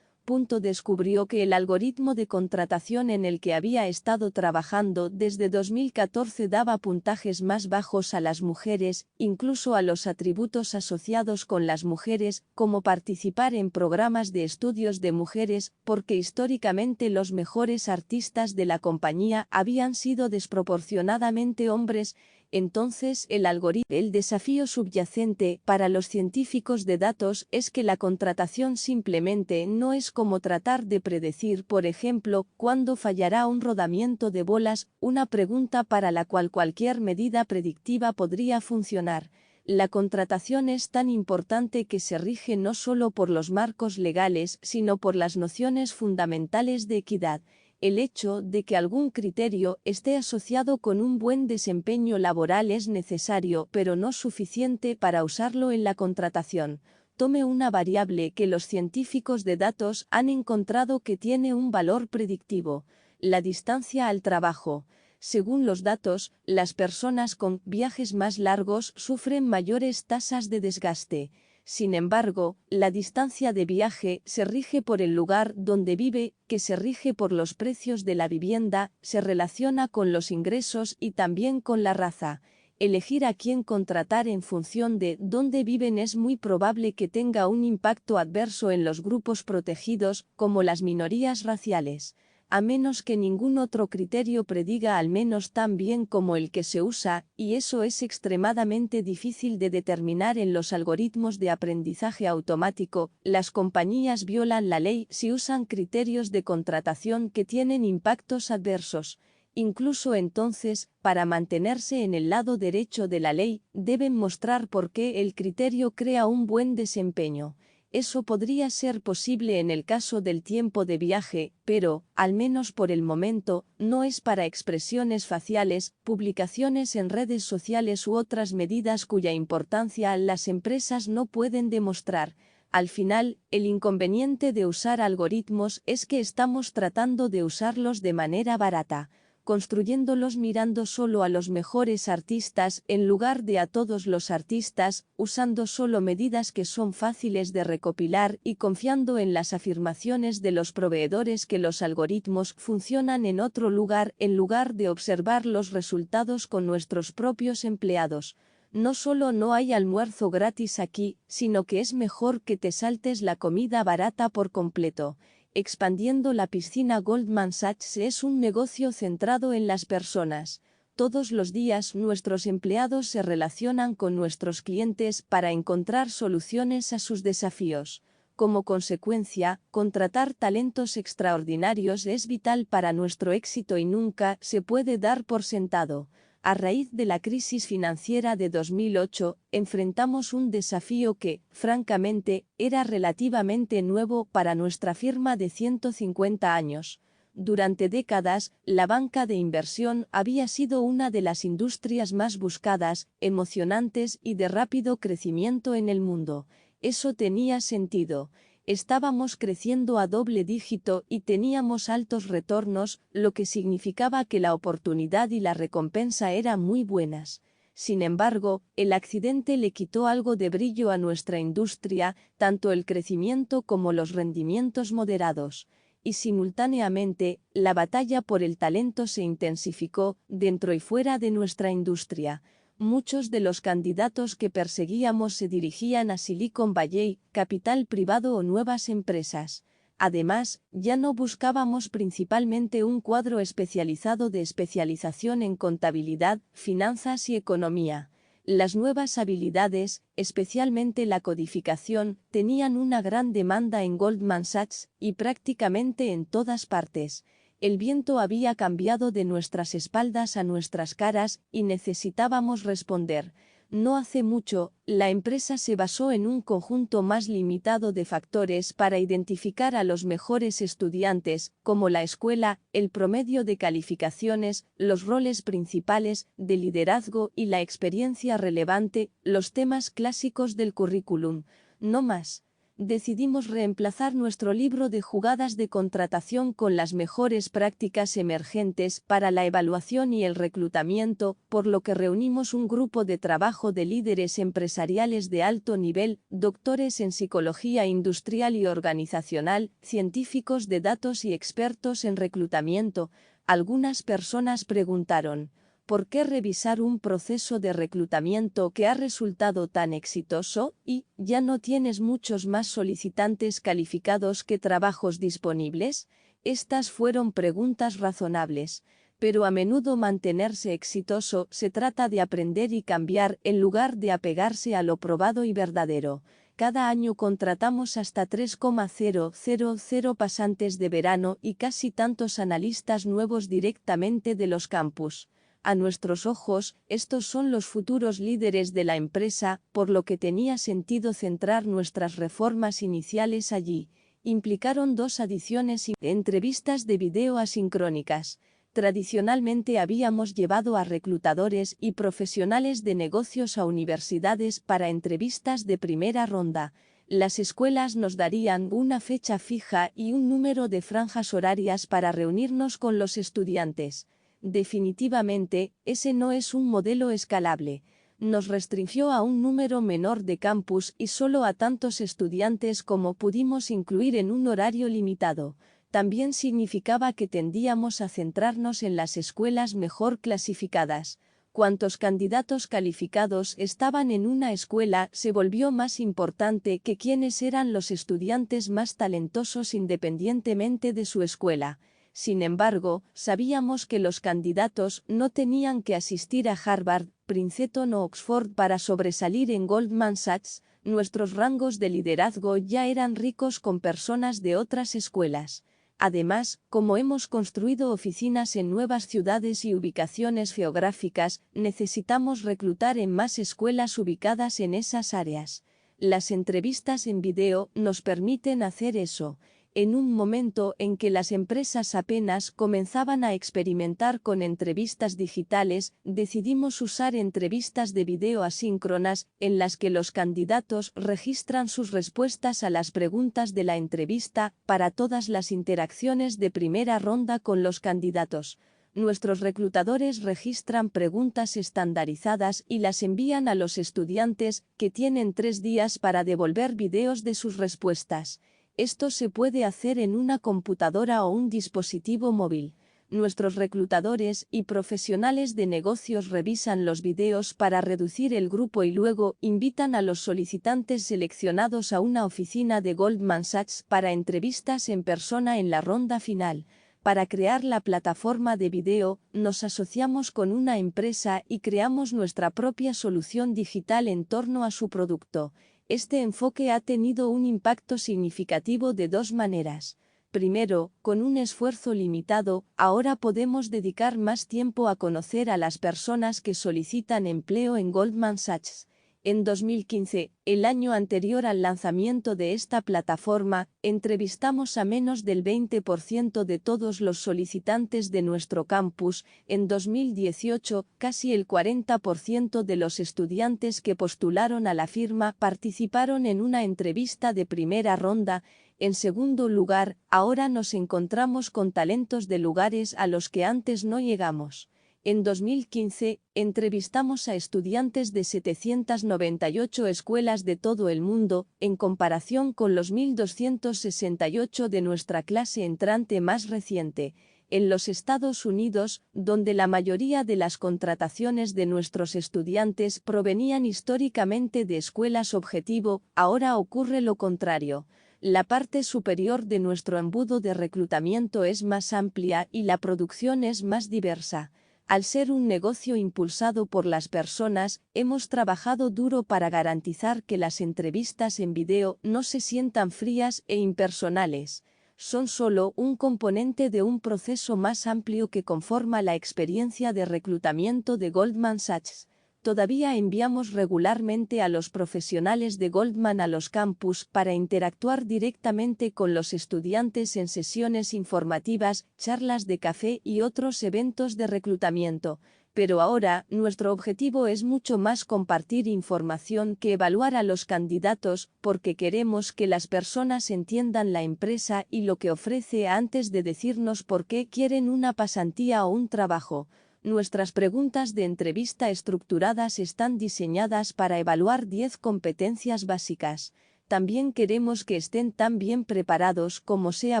Descubrió que el algoritmo de contratación en el que había estado trabajando desde 2014 daba puntajes más bajos a las mujeres, incluso a los atributos asociados con las mujeres, como participar en programas de estudios de mujeres, porque históricamente los mejores artistas de la compañía habían sido desproporcionadamente hombres. Entonces el desafío subyacente para los científicos de datos es que la contratación simplemente no es como tratar de predecir, por ejemplo, cuándo fallará un rodamiento de bolas, una pregunta para la cual cualquier medida predictiva podría funcionar. La contratación es tan importante que se rige no solo por los marcos legales, sino por las nociones fundamentales de equidad. El hecho de que algún criterio esté asociado con un buen desempeño laboral es necesario, pero no suficiente para usarlo en la contratación. Tome una variable que los científicos de datos han encontrado que tiene un valor predictivo: la distancia al trabajo. Según los datos, las personas con viajes más largos sufren mayores tasas de desgaste. Sin embargo, la distancia de viaje se rige por el lugar donde vive, que se rige por los precios de la vivienda, se relaciona con los ingresos y también con la raza. Elegir a quién contratar en función de dónde viven es muy probable que tenga un impacto adverso en los grupos protegidos, como las minorías raciales. A menos que ningún otro criterio prediga al menos tan bien como el que se usa, y eso es extremadamente difícil de determinar en los algoritmos de aprendizaje automático, las compañías violan la ley si usan criterios de contratación que tienen impactos adversos. Incluso entonces, para mantenerse en el lado derecho de la ley, deben mostrar por qué el criterio crea un buen desempeño. Eso podría ser posible en el caso del tiempo de viaje, pero, al menos por el momento, no es para expresiones faciales, publicaciones en redes sociales u otras medidas cuya importancia las empresas no pueden demostrar. Al final, el inconveniente de usar algoritmos es que estamos tratando de usarlos de manera barata, construyéndolos mirando solo a los mejores artistas en lugar de a todos los artistas, usando solo medidas que son fáciles de recopilar y confiando en las afirmaciones de los proveedores que los algoritmos funcionan en otro lugar en lugar de observar los resultados con nuestros propios empleados. No solo no hay almuerzo gratis aquí, sino que es mejor que te saltes la comida barata por completo. Expandiendo la piscina Goldman Sachs es un negocio centrado en las personas. Todos los días nuestros empleados se relacionan con nuestros clientes para encontrar soluciones a sus desafíos. Como consecuencia, contratar talentos extraordinarios es vital para nuestro éxito y nunca se puede dar por sentado. A raíz de la crisis financiera de 2008, enfrentamos un desafío que, francamente, era relativamente nuevo para nuestra firma de 150 años. Durante décadas, la banca de inversión había sido una de las industrias más buscadas, emocionantes y de rápido crecimiento en el mundo. Eso tenía sentido. Estábamos creciendo a doble dígito y teníamos altos retornos, lo que significaba que la oportunidad y la recompensa eran muy buenas. Sin embargo, el accidente le quitó algo de brillo a nuestra industria, tanto el crecimiento como los rendimientos moderados. Y simultáneamente, la batalla por el talento se intensificó, dentro y fuera de nuestra industria. Muchos de los candidatos que perseguíamos se dirigían a Silicon Valley, capital privado o nuevas empresas. Además, ya no buscábamos principalmente un cuadro especializado de especialización en contabilidad, finanzas y economía. Las nuevas habilidades, especialmente la codificación, tenían una gran demanda en Goldman Sachs y prácticamente en todas partes. El viento había cambiado de nuestras espaldas a nuestras caras y necesitábamos responder. No hace mucho, la empresa se basó en un conjunto más limitado de factores para identificar a los mejores estudiantes, como la escuela, el promedio de calificaciones, los roles principales, de liderazgo y la experiencia relevante, los temas clásicos del currículum. No más. Decidimos reemplazar nuestro libro de jugadas de contratación con las mejores prácticas emergentes para la evaluación y el reclutamiento, por lo que reunimos un grupo de trabajo de líderes empresariales de alto nivel, doctores en psicología industrial y organizacional, científicos de datos y expertos en reclutamiento. Algunas personas preguntaron: ¿por qué revisar un proceso de reclutamiento que ha resultado tan exitoso y ya no tienes muchos más solicitantes calificados que trabajos disponibles? Estas fueron preguntas razonables, pero a menudo mantenerse exitoso se trata de aprender y cambiar en lugar de apegarse a lo probado y verdadero. Cada año contratamos hasta 3,000 pasantes de verano y casi tantos analistas nuevos directamente de los campus. A nuestros ojos, estos son los futuros líderes de la empresa, por lo que tenía sentido centrar nuestras reformas iniciales allí. Implicaron 2 adiciones y entrevistas de video asincrónicas. Tradicionalmente habíamos llevado a reclutadores y profesionales de negocios a universidades para entrevistas de primera ronda. Las escuelas nos darían una fecha fija y un número de franjas horarias para reunirnos con los estudiantes. Definitivamente, ese no es un modelo escalable. Nos restringió a un número menor de campus y solo a tantos estudiantes como pudimos incluir en un horario limitado. También significaba que tendíamos a centrarnos en las escuelas mejor clasificadas. Cuantos candidatos calificados estaban en una escuela se volvió más importante que quiénes eran los estudiantes más talentosos independientemente de su escuela. Sin embargo, sabíamos que los candidatos no tenían que asistir a Harvard, Princeton o Oxford para sobresalir en Goldman Sachs. Nuestros rangos de liderazgo ya eran ricos con personas de otras escuelas. Además, como hemos construido oficinas en nuevas ciudades y ubicaciones geográficas, necesitamos reclutar en más escuelas ubicadas en esas áreas. Las entrevistas en video nos permiten hacer eso. En un momento en que las empresas apenas comenzaban a experimentar con entrevistas digitales, decidimos usar entrevistas de video asíncronas, en las que los candidatos registran sus respuestas a las preguntas de la entrevista para todas las interacciones de primera ronda con los candidatos. Nuestros reclutadores registran preguntas estandarizadas y las envían a los estudiantes, que tienen 3 días para devolver videos de sus respuestas. Esto se puede hacer en una computadora o un dispositivo móvil. Nuestros reclutadores y profesionales de negocios revisan los videos para reducir el grupo y luego invitan a los solicitantes seleccionados a una oficina de Goldman Sachs para entrevistas en persona en la ronda final. Para crear la plataforma de video, nos asociamos con una empresa y creamos nuestra propia solución digital en torno a su producto. Este enfoque ha tenido un impacto significativo de 2 maneras. Primero, con un esfuerzo limitado, ahora podemos dedicar más tiempo a conocer a las personas que solicitan empleo en Goldman Sachs. En 2015, el año anterior al lanzamiento de esta plataforma, entrevistamos a menos del 20% de todos los solicitantes de nuestro campus. En 2018, casi el 40% de los estudiantes que postularon a la firma participaron en una entrevista de primera ronda. En segundo lugar, ahora nos encontramos con talentos de lugares a los que antes no llegamos. En 2015, entrevistamos a estudiantes de 798 escuelas de todo el mundo, en comparación con los 1.268 de nuestra clase entrante más reciente. En los Estados Unidos, donde la mayoría de las contrataciones de nuestros estudiantes provenían históricamente de escuelas objetivo, ahora ocurre lo contrario. La parte superior de nuestro embudo de reclutamiento es más amplia y la producción es más diversa. Al ser un negocio impulsado por las personas, hemos trabajado duro para garantizar que las entrevistas en video no se sientan frías e impersonales. Son solo un componente de un proceso más amplio que conforma la experiencia de reclutamiento de Goldman Sachs. Todavía enviamos regularmente a los profesionales de Goldman a los campus para interactuar directamente con los estudiantes en sesiones informativas, charlas de café y otros eventos de reclutamiento. Pero ahora, nuestro objetivo es mucho más compartir información que evaluar a los candidatos, porque queremos que las personas entiendan la empresa y lo que ofrece antes de decirnos por qué quieren una pasantía o un trabajo. Nuestras preguntas de entrevista estructuradas están diseñadas para evaluar 10 competencias básicas. También queremos que estén tan bien preparados como sea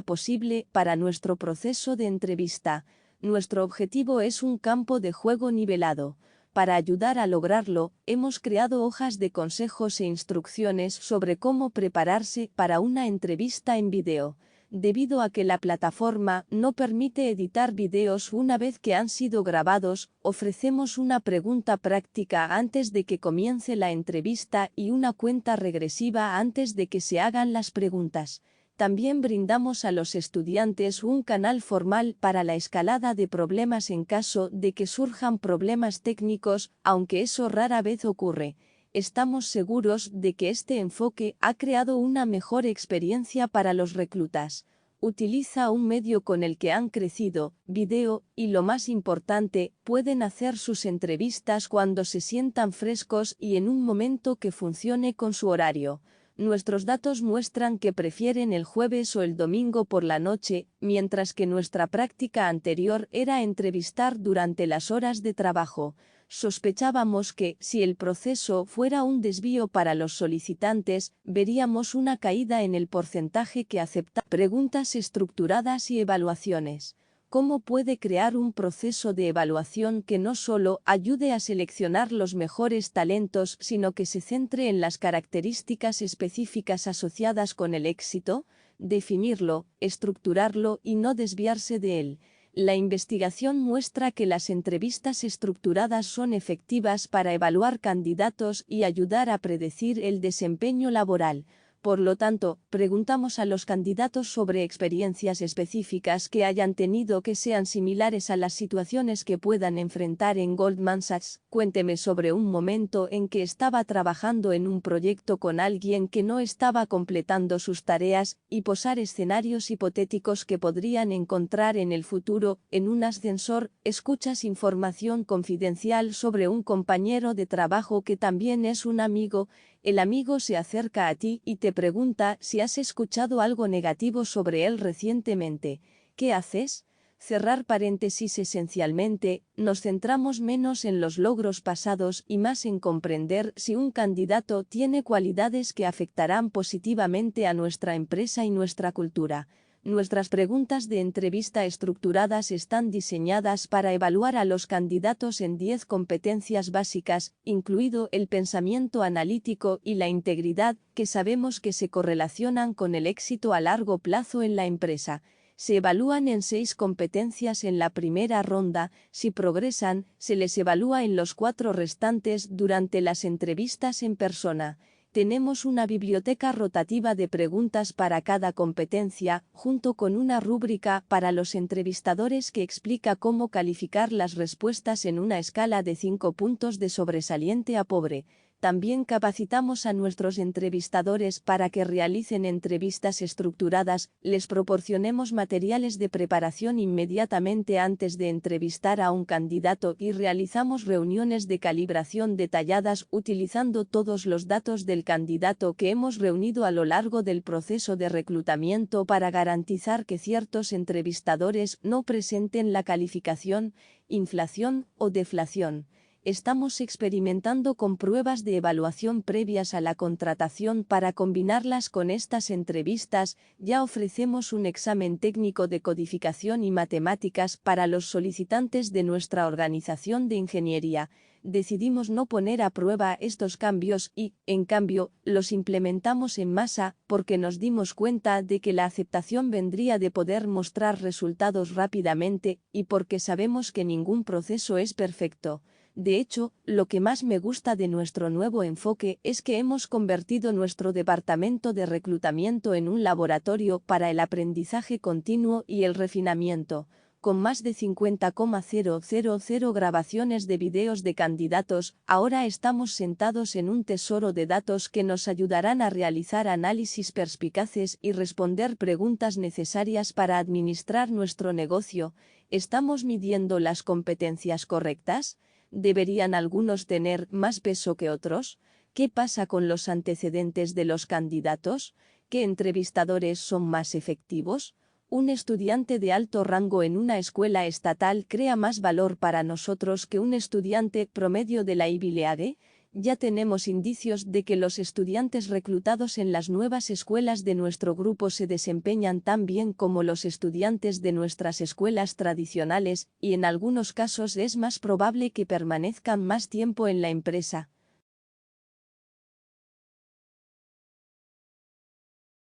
posible para nuestro proceso de entrevista. Nuestro objetivo es un campo de juego nivelado. Para ayudar a lograrlo, hemos creado hojas de consejos e instrucciones sobre cómo prepararse para una entrevista en video. Debido a que la plataforma no permite editar videos una vez que han sido grabados, ofrecemos una pregunta práctica antes de que comience la entrevista y una cuenta regresiva antes de que se hagan las preguntas. También brindamos a los estudiantes un canal formal para la escalada de problemas en caso de que surjan problemas técnicos, aunque eso rara vez ocurre. Estamos seguros de que este enfoque ha creado una mejor experiencia para los reclutas. Utiliza un medio con el que han crecido, video, y lo más importante, pueden hacer sus entrevistas cuando se sientan frescos y en un momento que funcione con su horario. Nuestros datos muestran que prefieren el jueves o el domingo por la noche, mientras que nuestra práctica anterior era entrevistar durante las horas de trabajo. Sospechábamos que, si el proceso fuera un desvío para los solicitantes, veríamos una caída en el porcentaje que acepta preguntas estructuradas y evaluaciones. ¿Cómo puede crear un proceso de evaluación que no solo ayude a seleccionar los mejores talentos, sino que se centre en las características específicas asociadas con el éxito? Definirlo, estructurarlo y no desviarse de él. La investigación muestra que las entrevistas estructuradas son efectivas para evaluar candidatos y ayudar a predecir el desempeño laboral. Por lo tanto, preguntamos a los candidatos sobre experiencias específicas que hayan tenido que sean similares a las situaciones que puedan enfrentar en Goldman Sachs. Cuénteme sobre un momento en que estaba trabajando en un proyecto con alguien que no estaba completando sus tareas, y posar escenarios hipotéticos que podrían encontrar en el futuro. En un ascensor, escuchas información confidencial sobre un compañero de trabajo que también es un amigo. El amigo se acerca a ti y te pregunta si has escuchado algo negativo sobre él recientemente. ¿Qué haces? Cerrar paréntesis. Esencialmente, nos centramos menos en los logros pasados y más en comprender si un candidato tiene cualidades que afectarán positivamente a nuestra empresa y nuestra cultura. Nuestras preguntas de entrevista estructuradas están diseñadas para evaluar a los candidatos en 10 competencias básicas, incluido el pensamiento analítico y la integridad, que sabemos que se correlacionan con el éxito a largo plazo en la empresa. Se evalúan en 6 competencias en la primera ronda. Si progresan, se les evalúa en los 4 restantes durante las entrevistas en persona. Tenemos una biblioteca rotativa de preguntas para cada competencia, junto con una rúbrica para los entrevistadores que explica cómo calificar las respuestas en una escala de 5 puntos de sobresaliente a pobre. También capacitamos a nuestros entrevistadores para que realicen entrevistas estructuradas, les proporcionemos materiales de preparación inmediatamente antes de entrevistar a un candidato y realizamos reuniones de calibración detalladas utilizando todos los datos del candidato que hemos reunido a lo largo del proceso de reclutamiento para garantizar que ciertos entrevistadores no presenten la calificación, inflación o deflación. Estamos experimentando con pruebas de evaluación previas a la contratación para combinarlas con estas entrevistas. Ya ofrecemos un examen técnico de codificación y matemáticas para los solicitantes de nuestra organización de ingeniería. Decidimos no poner a prueba estos cambios y, en cambio, los implementamos en masa porque nos dimos cuenta de que la aceptación vendría de poder mostrar resultados rápidamente y porque sabemos que ningún proceso es perfecto. De hecho, lo que más me gusta de nuestro nuevo enfoque es que hemos convertido nuestro departamento de reclutamiento en un laboratorio para el aprendizaje continuo y el refinamiento. Con más de 50,000 grabaciones de videos de candidatos, ahora estamos sentados en un tesoro de datos que nos ayudarán a realizar análisis perspicaces y responder preguntas necesarias para administrar nuestro negocio. ¿Estamos midiendo las competencias correctas? ¿Deberían algunos tener más peso que otros? ¿Qué pasa con los antecedentes de los candidatos? ¿Qué entrevistadores son más efectivos? Un estudiante de alto rango en una escuela estatal crea más valor para nosotros que un estudiante promedio de la Ivy League. Ya tenemos indicios de que los estudiantes reclutados en las nuevas escuelas de nuestro grupo se desempeñan tan bien como los estudiantes de nuestras escuelas tradicionales, y en algunos casos es más probable que permanezcan más tiempo en la empresa.